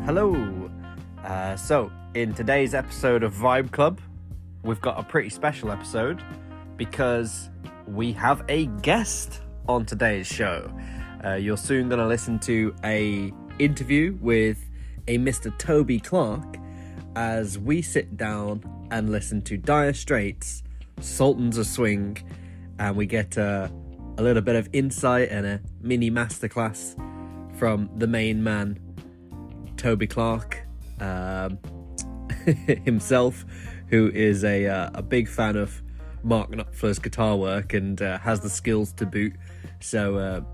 Hello. So, in today's episode of Vibe Club, we've got a pretty special episode because we have a guest on today's show. You're soon going to listen to a interview with a Mr. Toby Clarke as we sit down and listen to Dire Straits, Sultans of Swing, and we get a little bit of insight and a mini masterclass from the main man, Toby Clarke himself, who is a big fan of Mark Knopfler's guitar work and has the skills to boot. So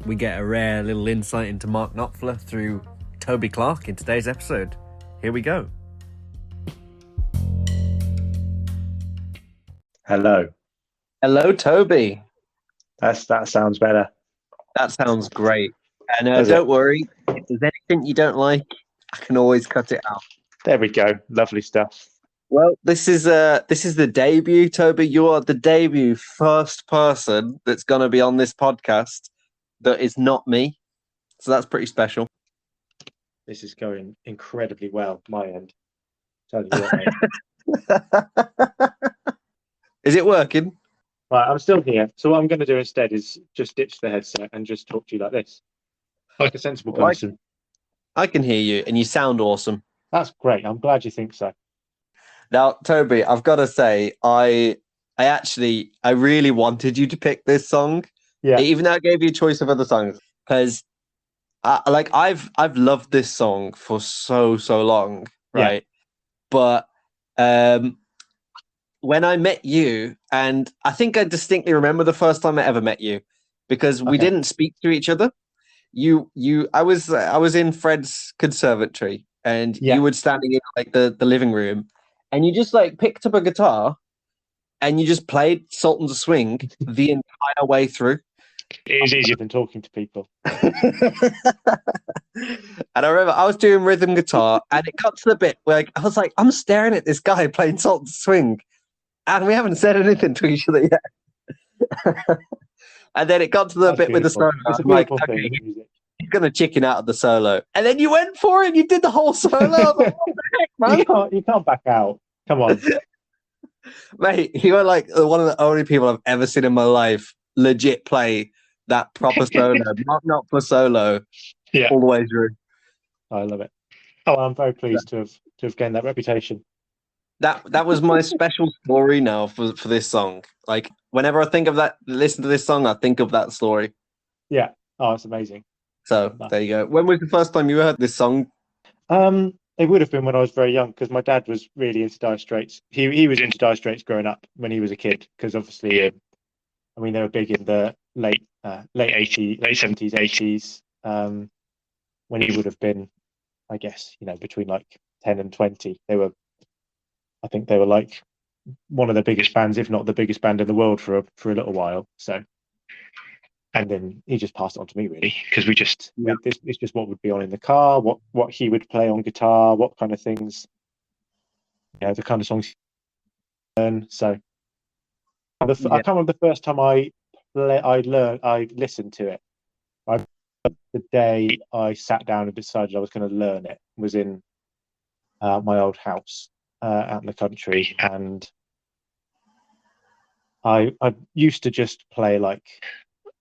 we get a rare little insight into Mark Knopfler through Toby Clarke in today's episode. Here we go. Hello. Hello, Toby. That sounds better. That sounds great. And don't worry, if there's anything you don't like, I can always cut it out. There we go. Lovely stuff. Well, this is the debut, Toby. You are the debut first person that's going to be on this podcast that is not me. So that's pretty special. This is going incredibly well, my end. Tell you what, mate. Is it working? Right, I'm still here. So what I'm going to do instead is just ditch the headset and just talk to you like this. Like a sensible person. I can hear you, and you sound awesome. That's great. I'm glad you think so. Now, Toby, I've got to say, I really wanted you to pick this song. Yeah. Even though I gave you a choice of other songs, because I've loved this song for so long, right? Yeah. But when I met you, and I think I distinctly remember the first time I ever met you, because we didn't speak to each other. I was in Fred's conservatory, and you were standing in like the living room, and you just like picked up a guitar and you just played Sultans of Swing the entire way through. It is easier than talking to people. And I remember I was doing rhythm guitar, and it got to the bit where I was like, I'm staring at this guy playing Sultans of Swing, and we haven't said anything to each other yet. And then it got to the bit with the solo. I'm like, okay, he's going to chicken out of the solo. And then you went for it. You did the whole solo. I was like, what the heck, man? You can't back out. Come on. Mate, you are like one of the only people I've ever seen in my life legit play that proper solo. not for solo. Yeah. All the way through. I love it. Oh, I'm very pleased to have gained that reputation. That was my special story now for this song. Like, whenever I think of that, listen to this song, I think of that story. Yeah. Oh, it's amazing. So there you go. When was the first time you heard this song? It would have been when I was very young, because my dad was really into Dire Straits. He was into Dire Straits growing up when he was a kid, because obviously, I mean, they were big in the late 70s, 80s. When he would have been, I guess, between like 10 and 20, I think they were like one of the biggest bands, if not the biggest band in the world for a little while. So, and then he just passed it on to me, really, because it's just what would be on in the car, what he would play on guitar, what kind of things, the kind of songs he learned. So, I can't remember the first time I listened to it. The day I sat down and decided I was going to learn it was in my old house out in the country, and I used to just play like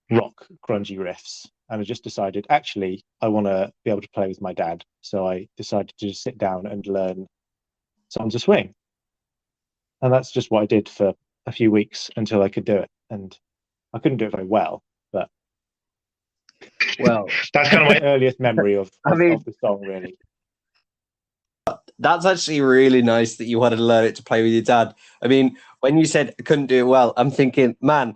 rock grungy riffs, and I just decided actually I want to be able to play with my dad, so I decided to just sit down and learn Sultans of Swing, and that's just what I did for a few weeks until I could do it. And I couldn't do it very well, but that's kind of my earliest memory of the song, really. That's actually really nice that you wanted to learn it to play with your dad. I mean, when you said I couldn't do it well, I'm thinking, man,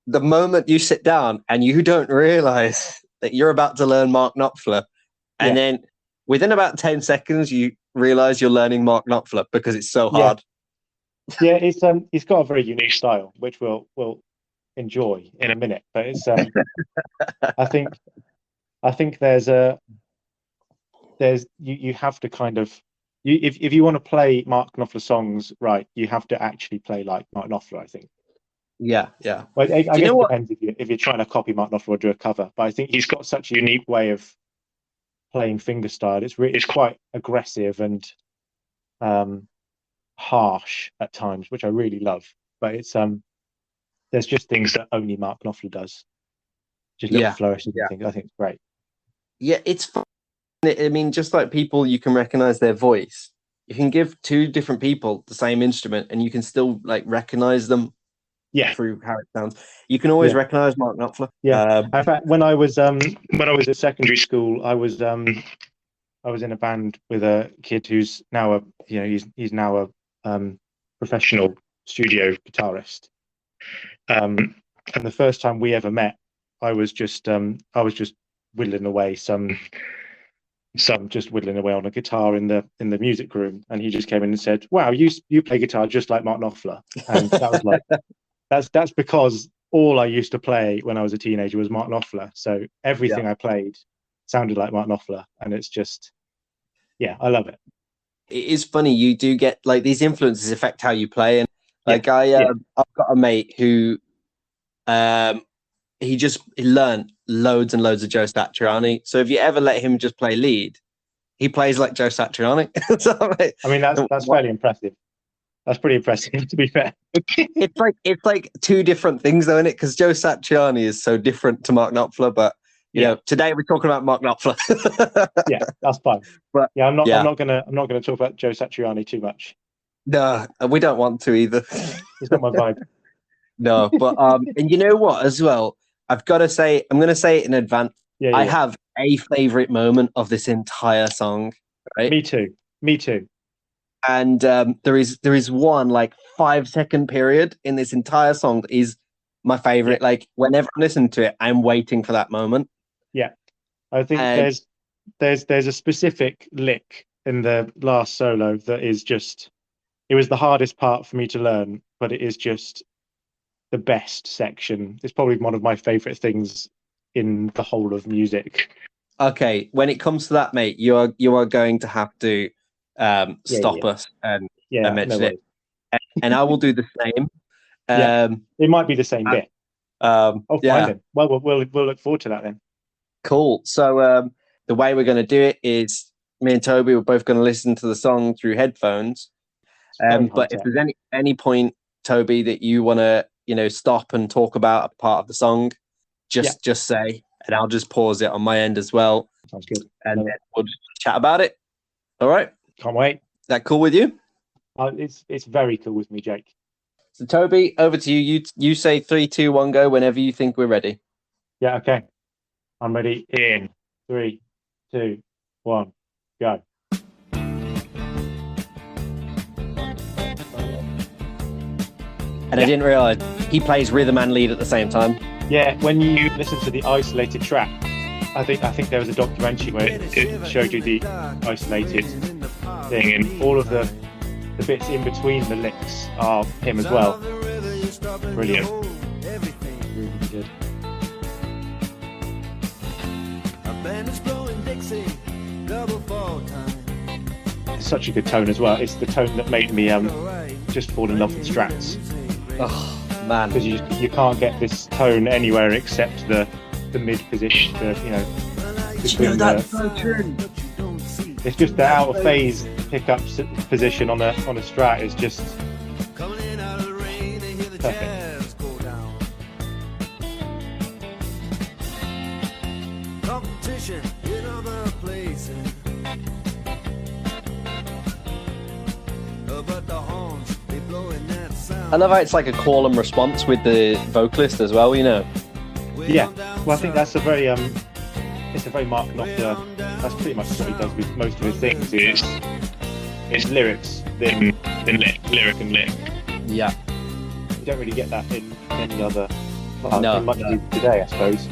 the moment you sit down and you don't realize that you're about to learn Mark Knopfler, and then within about 10 seconds, you realize you're learning Mark Knopfler because it's so hard. Yeah, he's got a very unique style, which we'll enjoy in a minute. But it's I think you have to kind of if you want to play Mark Knopfler songs right, you have to actually play like Mark Knopfler, I think. Yeah. Well, I guess it depends if you're trying to copy Mark Knopfler or do a cover. But I think he's got such a unique way of playing fingerstyle. It's quite aggressive and harsh at times, which I really love. But it's there's just things that only Mark Knopfler does. Just little flourishes and things. I think it's great. Yeah, it's fun. I mean, just like people, you can recognize their voice. You can give two different people the same instrument, and you can still like recognize them. Yeah, Through how it sounds. You can always recognize Mark Knopfler. Yeah. In fact, when I was at secondary school, I was in a band with a kid who's now he's now a professional studio guitarist. And the first time we ever met, I was just whittling away just whittling away on a guitar in the music room, and he just came in and said, "Wow, you play guitar just like Mark Knopfler," and that was like. That's because all I used to play when I was a teenager was Mark Knopfler. So everything I played sounded like Mark Knopfler, and it's just, I love it. It is funny. You do get like these influences affect how you play, and like I've got a mate who, he learned loads and loads of Joe Satriani. So if you ever let him just play lead, he plays like Joe Satriani. So, like, I mean, that's fairly impressive. That's pretty impressive, to be fair. it's like two different things, though, isn't it? Because Joe Satriani is so different to Mark Knopfler. But you know, today we're talking about Mark Knopfler. Yeah, that's fine. But I'm not gonna talk about Joe Satriani too much. No, we don't want to either. It's not my vibe. No, but and you know what? As well, I'm gonna say it in advance. I have a favorite moment of this entire song. Right? Me too. And there is one like 5-second period in this entire song that is my favorite. Like whenever I listen to it, I'm waiting for that moment. Yeah, I think there's a specific lick in the last solo that is just. It was the hardest part for me to learn, but it is just the best section. It's probably one of my favorite things in the whole of music. Okay, when it comes to that, mate, you are going to have to stop us and mention it, and I will do the same. It might be the same bit. Fine then. Well, we'll look forward to that then. Cool. So the way we're going to do it is me and Toby are both going to listen to the song through headphones. But if there's any point, Toby, that you want to stop and talk about a part of the song, just say, and I'll just pause it on my end as well. Sounds good. And then we'll just chat about it. All right. Can't wait. Is that cool with you? It's very cool with me, Jake. So Toby, over to you. You say 3, 2, 1, go whenever you think we're ready. Yeah. Okay. I'm ready. In 3, 2, 1, go. And I didn't realize he plays rhythm and lead at the same time. Yeah, when you listen to the isolated track, I think there was a documentary where it showed you the isolated thing, and all of the bits in between the licks are him as well. Brilliant. Really good. It's such a good tone as well. It's the tone that made me just fall in love with Straits. Oh man, because you can't get this tone anywhere except the mid position. That's so true. It's just the out of phase pickup position on a Strat is just perfect. Competition in other places, but the horns they blowing that sound. I love how it's like a call and response with the vocalist as well. Yeah, well, I think that's a very it's a very Mark Knopfler. That's pretty much what he does with most of his things. It's lyrics, then lyric and lick. Yeah, you don't really get that in any other. No, much today, I suppose.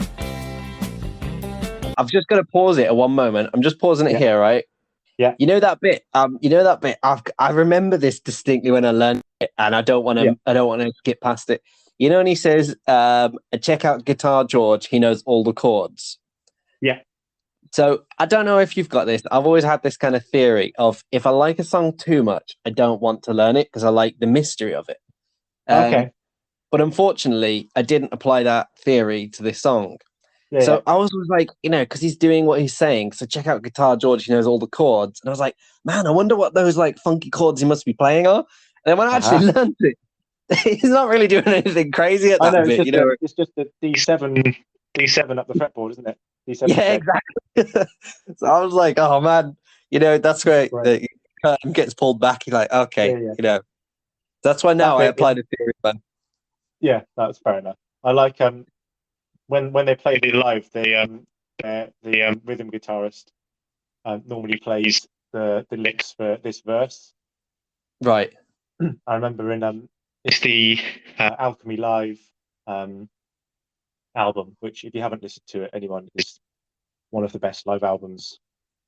I've just got to pause it at one moment. I'm just pausing it here, right? Yeah. You know that bit. I remember this distinctly when I learned it, and I don't want to. I don't want to skip past it. You know, when he says, "Check out Guitar George. He knows all the chords." Yeah. So I don't know if you've got this. I've always had this kind of theory of if I like a song too much, I don't want to learn it because I like the mystery of it. Okay. But unfortunately, I didn't apply that theory to this song. Yeah, yeah. So I was like, because he's doing what he's saying. So check out Guitar George. He knows all the chords. And I was like, man, I wonder what those like funky chords he must be playing are. And then when I actually learned it, he's not really doing anything crazy at I that know bit. it's just a D7 up the fretboard, isn't it? D7. Yeah, exactly. So I was like, oh man, that's great. Right. The curtain gets pulled back. You're like, okay, Yeah. that's why now That I bit, apply the theory, man. yeah, that's fair enough. I like when they played it live, the rhythm guitarist normally plays the licks for this verse. Right. I remember it's the Alchemy Live album, which if you haven't listened to it, anyone, is one of the best live albums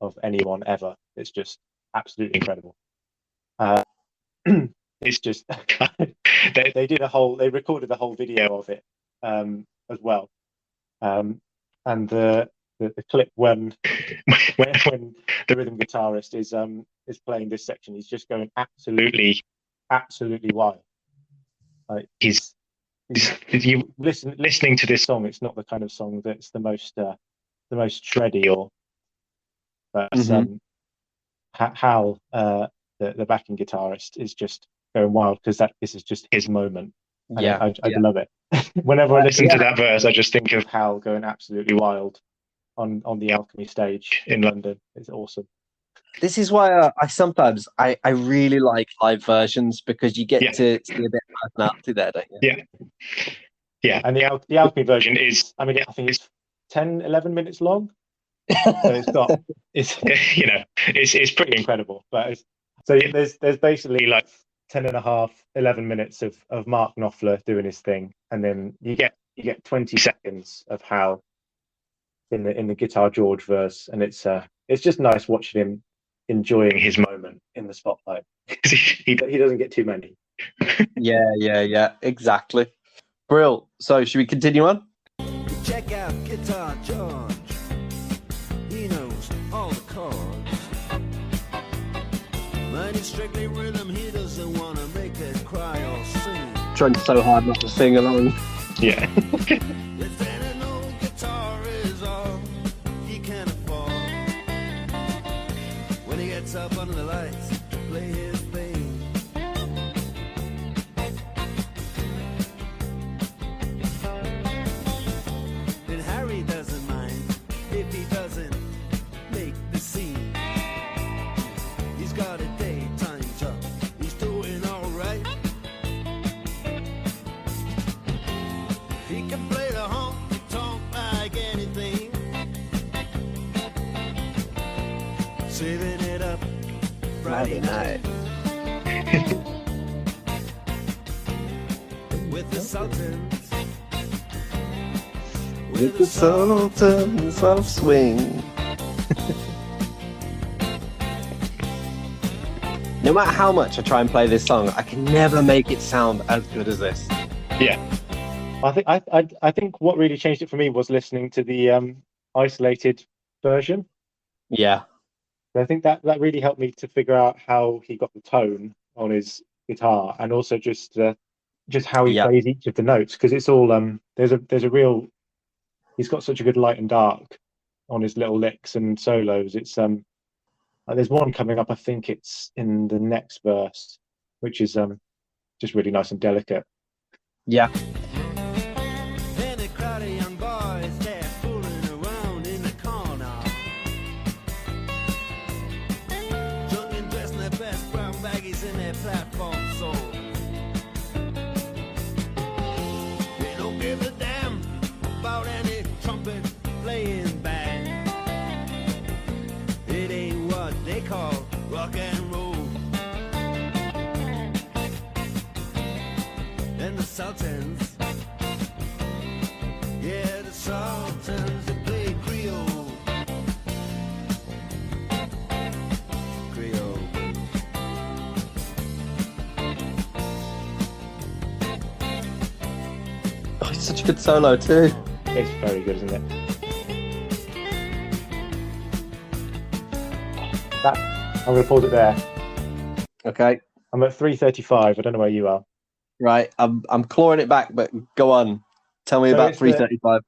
of anyone ever. It's just absolutely incredible. It's just they recorded the whole video of it as well. And the clip when the rhythm guitarist is playing this section, he's just going absolutely wild. Like you listening to this song, it's not the kind of song that's the most shreddy but Hal, the backing guitarist, is just going wild because this is just his moment. And I love it. Whenever I listen to that verse, I just think of Hal going absolutely wild on the Alchemy stage in London. It's awesome. This is why I sometimes I really like live versions, because you get to see a bit of personality there, don't you? Yeah. And the Alchemy version is, I think it's 10-11 minutes long. So it's pretty incredible. But there's basically like 10.5-11 minutes of Mark Knopfler doing his thing, and then you get 20 seconds of Hal in the Guitar George verse, and it's just nice watching him enjoying his moment in the spotlight. he doesn't get too many. Yeah, exactly. Brill. So should we continue on? Check out Guitar George. He knows all the chords. Mine is strictly rhythm. He doesn't want to make it cry or sing. Trying so hard not to sing along. Yeah. If an old guitar is all he can afford, when he gets up under the lights to play his thing, then Harry doesn't mind if he doesn't make the scene. He's got a daytime job, he's doing alright. He can play the honky-tonk like anything, saving it up Friday night with the Sultans, With the Sultans of Swing. No matter how much I try and play this song, I can never make it sound as good as this. Yeah. I think what really changed it for me was listening to the isolated version. Yeah. I think that really helped me to figure out how he got the tone on his guitar, and also just how he plays each of the notes, because it's all there's a real, he's got such a good light and dark on his little licks and solos. It's there's one coming up, I think it's in the next verse, which is just really nice and delicate. Yeah. and a crowd of young boys, they're fooling around in the corner, drunk and dressed in their best brown baggies in their platform soles. They don't give a damn about any trumpet playing band. It ain't what they call rock and roll. And the Sultans, yeah, the Sultans, they play Creole. Creole. Oh, it's such a good solo too. It's very good, isn't it? I'm going to pause it there. Okay. I'm at 3:35. I don't know where you are. Right. I'm clawing it back, but go on. Tell me So about it's 335.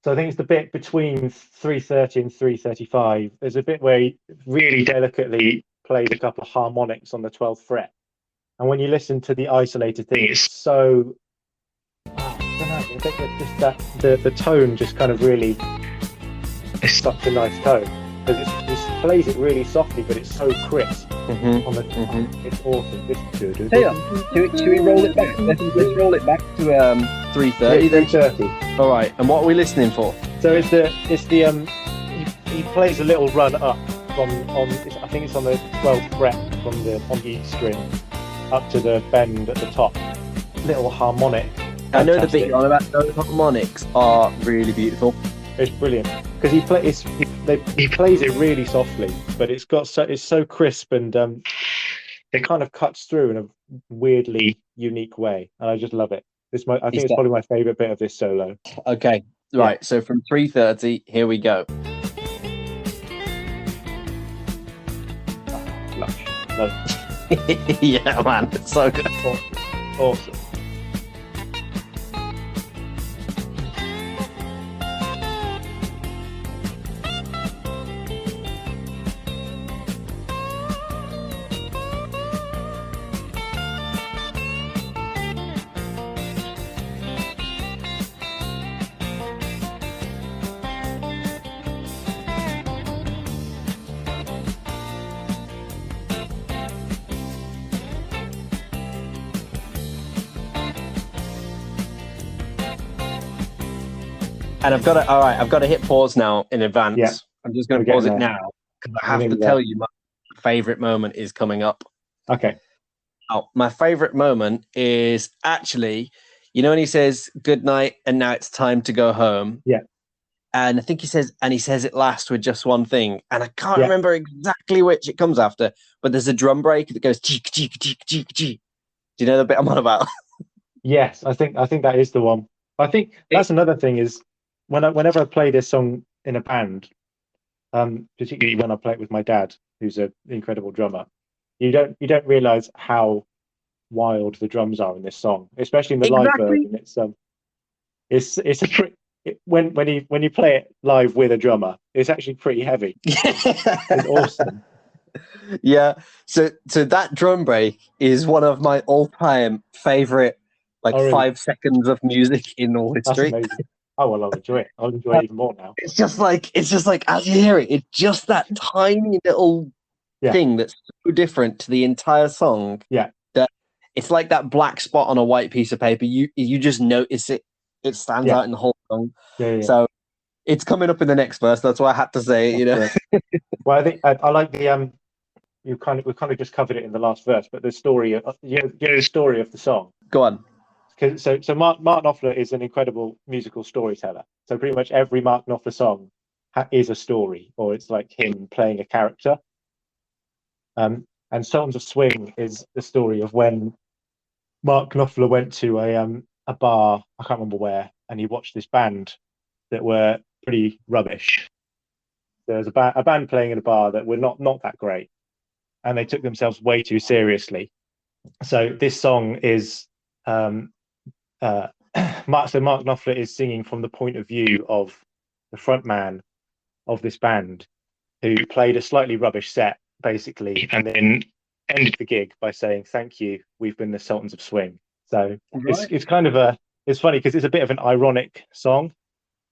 So I think it's the bit between 3:30 and 3:35. There's a bit where he really delicately plays a couple of harmonics on the 12th fret. And when you listen to the isolated thing, it's so... I don't know, I think it's just that the tone just kind of really... It's such a nice tone. Because it plays it really softly, but it's so crisp on the... It's awesome. Should we roll it back? Let's roll it back to 3:30 then. 3:30. All right. And what are we listening for? So he plays a little run up I think it's on the 12th fret on the E string up to the bend at the top. Little harmonic. I know the bit you're on about. Those harmonics are really beautiful. It's brilliant because he plays it really softly, but it's so crisp and it kind of cuts through in a weirdly unique way, and I just love it. I think it's probably my favourite bit of this solo. Okay, right. Yeah. So from 3:30, here we go. Lush. Yeah, man, it's so good. Awesome. And I've got to hit pause now in advance. Yeah. I'm just going to pause it now because I have to tell you my favourite moment is coming up. Okay. Oh, my favourite moment is actually, when he says good night and now it's time to go home. Yeah. And I think he says it last with just one thing. And I can't remember exactly which it comes after, but there's a drum break that goes cheek, cheek, cheek, cheek, cheek. Do you know the bit I'm on about? Yes, I think that is the one. I think that's another thing is whenever I play this song in a band, particularly when I play it with my dad, who's an incredible drummer, you don't realize how wild the drums are in this song, especially in the live version. When you play it live with a drummer, it's actually pretty heavy. It's awesome. Yeah. So that drum break is one of my all-time favorite 5 seconds of music in all history. That's amazing. Oh well, I'll enjoy it. I'll enjoy it even more now. It's just like as you hear it, it's just that tiny little thing that's so different to the entire song. Yeah. That it's like that black spot on a white piece of paper. You just notice it. It stands out in the whole song. Yeah. So it's coming up in the next verse. That's why I had to say it. Well, I think I like the we kind of just covered it in the last verse, but the story of the story of the song. Go on. So Mark Knopfler is an incredible musical storyteller. So pretty much every Mark Knopfler song is a story, or it's like him playing a character. And Sultans of Swing is the story of when Mark Knopfler went to a bar, I can't remember where, and he watched this band that were pretty rubbish. There was a band playing in a bar that were not that great, and they took themselves way too seriously. So this song is Mark Knopfler is singing from the point of view of the front man of this band, who played a slightly rubbish set basically, and then ended the gig by saying, "Thank you, we've been the Sultans of Swing." So it's kind of it's funny because it's a bit of an ironic song.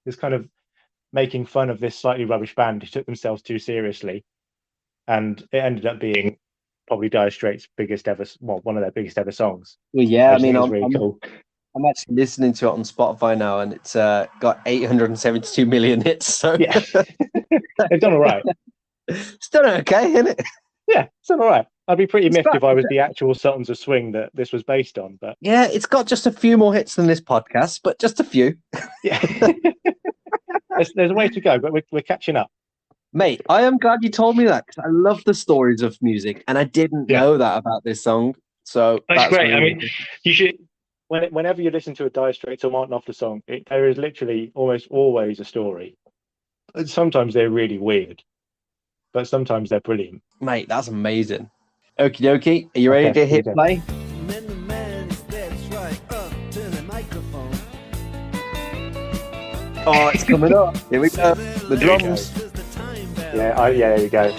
It's kind of making fun of this slightly rubbish band who took themselves too seriously, and it ended up being probably Dire Straits' one of their biggest ever songs. Well, yeah, I mean, really cool. I'm actually listening to it on Spotify now, and it's got 872 million hits. So yeah, they've done all right. It's done okay, isn't it? Yeah, it's done all right. I'd be pretty miffed if I was the actual Sultans of Swing that this was based on. But yeah, it's got just a few more hits than this podcast, but just a few. Yeah, there's a way to go, but we're catching up. Mate, I am glad you told me that because I love the stories of music, and I didn't know that about this song. So that's great. Really, I mean, you should. Whenever you listen to a Dire Straits or Mark Knopfler song, there is literally almost always a story. Sometimes they're really weird, but sometimes they're brilliant. Mate, that's amazing. Okie dokie, are you ready to hit play? Then the man steps right up to the microphone. Oh, it's coming up. Here we go. The drums. Yeah, there we go.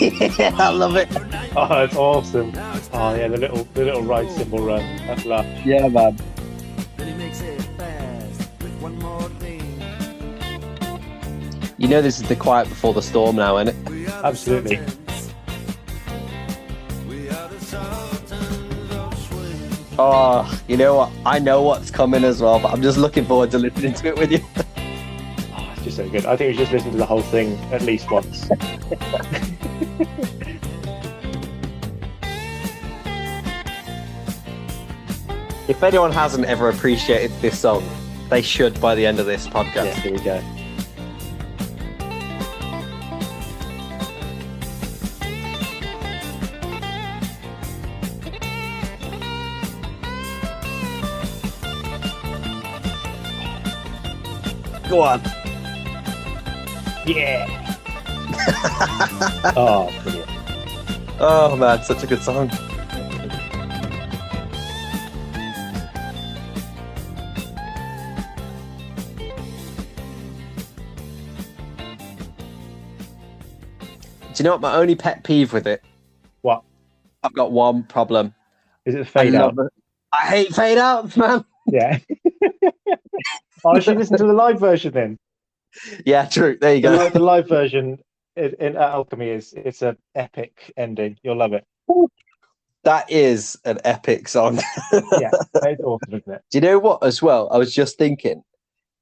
Yeah, I love it. Oh, that's awesome. Oh yeah, the little ride cymbal run. That's lush. Yeah, man. Then he makes it fast with one more thing. You know this is the quiet before the storm now, isn't it? We are Absolutely. The Sultans. We are the Sultans of Swing. Oh, you know what? I know what's coming as well, but I'm just looking forward to listening to it with you. Oh, it's just so good. I think we should just listen to the whole thing at least once. If anyone hasn't ever appreciated this song, they should by the end of this podcast. Yeah, here we go. Go on. Yeah. Oh, brilliant. Oh man, such a good song. Do you know what my only pet peeve with it? What? I've got one problem. Is it a fade out? I hate fade outs, man. Yeah. Oh, I should listen to the live version then. Yeah, true. There you go. The live version in Alchemy it's an epic ending. You'll love it. That is an epic song. Yeah, it's awesome, isn't it? Do you know what, as well? I was just thinking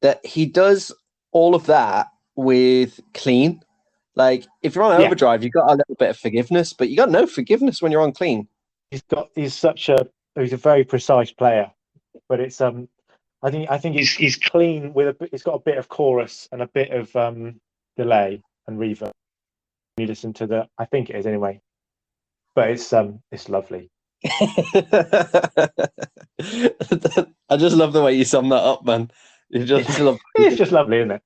that he does all of that with clean. Like, if you're on overdrive, you've got a little bit of forgiveness, but you got no forgiveness when you're on clean. He's a very precise player, but it's I think he's clean with he's got a bit of chorus and a bit of delay and reverb. You listen to I think it is anyway, but it's lovely. I just love the way you sum that up, man. It's just lovely, isn't it?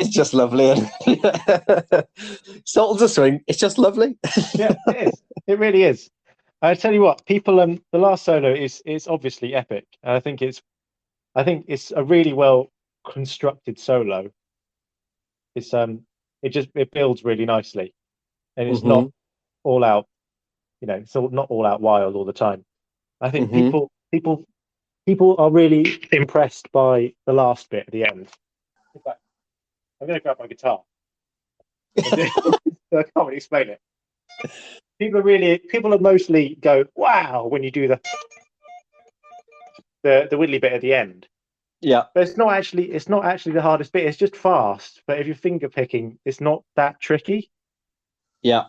It's just lovely. Sultans of Swing, it's just lovely. Yeah, it is. It really is. I tell you what, people. The last solo is obviously epic. I think it's a really well constructed solo. It's it builds really nicely, and it's not all out. You know, it's not all out wild all the time. I think people are really impressed by the last bit at the end. In fact, I'm going to grab my guitar. I can't really explain it. People mostly go wow when you do the widdly bit at the end. Yeah, but it's not actually the hardest bit. It's just fast. But if you're finger picking, it's not that tricky. Yeah.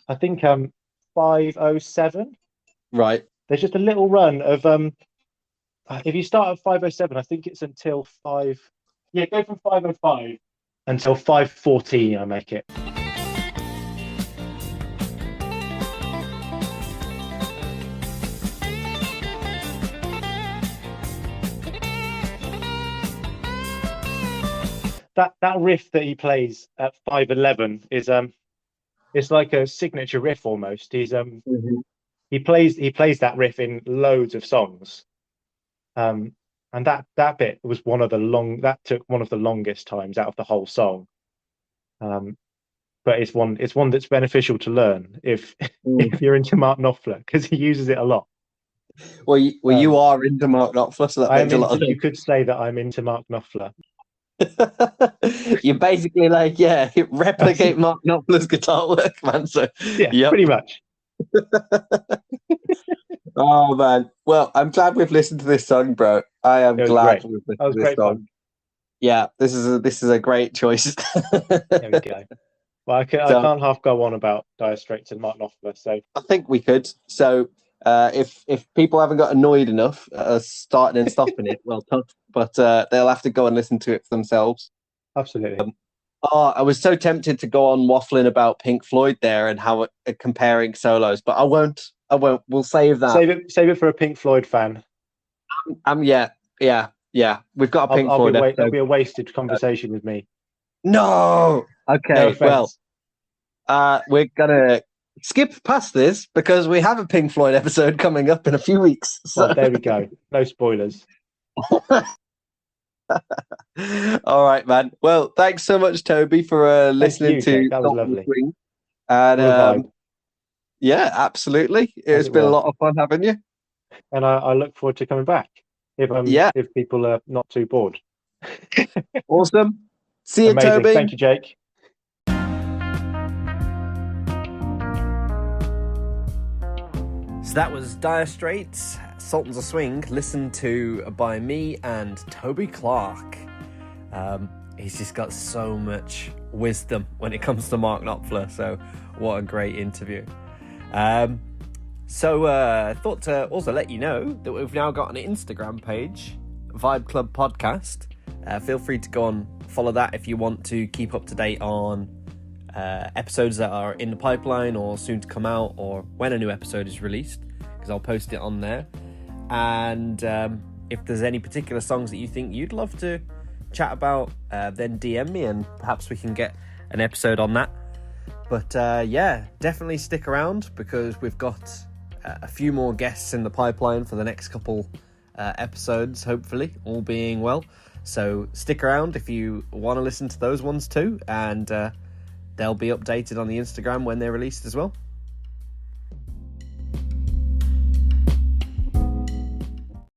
I think 507. Right. There's just a little run of if you start at 507, I think it's until 5. Yeah, go from 505 until 514. I make it. That riff that he plays at 511 is it's like a signature riff almost. He plays that riff in loads of songs. And that bit was took one of the longest times out of the whole song. But it's one that's beneficial to learn if you're into Mark Knopfler, because he uses it a lot. Well, you are into Mark Knopfler, so that makes a lot of sense. You could say that I'm into Mark Knopfler. You're basically like, replicate Mark Knopfler's guitar work, man. So yeah, pretty much. Oh man, well, I'm glad we've listened to this song, bro. I am glad we've listened to this song. Fun. Yeah, this is a great choice. There we go. Well, I can't half go on about Dire Straits and Mark Knopfler, so I think we could. So if people haven't got annoyed enough starting and stopping it, well, tough. But they'll have to go and listen to it for themselves. Absolutely. I was so tempted to go on waffling about Pink Floyd there and how comparing solos, but I won't. We'll save that. Save it for a Pink Floyd fan. Yeah. We've got a Pink Floyd. It'll be a wasted conversation with me. No. Okay. No offense. Well, we're gonna skip past this because we have a Pink Floyd episode coming up in a few weeks. So Well, there we go. No spoilers. all right, man. Well, thanks so much, Toby, for listening you, to Jake. That was Sultans of lovely. Swing. And What a vibe. yeah, absolutely. It's it been a were. lot of fun having you. And I look forward to coming back Yeah. if people are not too bored. Awesome. See you, Amazing. Toby. Thank you, Jake. So that was Dire Straits, Sultans of Swing, listened to by me and Toby Clarke. He's just got so much wisdom when it comes to Mark Knopfler, so what a great interview. So I thought to also let you know that we've now got an Instagram page, Vibe Club Podcast. Feel free to go and follow that if you want to keep up to date on episodes that are in the pipeline or soon to come out, or when a new episode is released, because I'll post it on there. And if there's any particular songs that you think you'd love to chat about, then DM me and perhaps we can get an episode on that. But yeah, definitely stick around because we've got a few more guests in the pipeline for the next couple episodes, hopefully, all being well. So stick around if you want to listen to those ones too, and they'll be updated on the Instagram when they're released as well.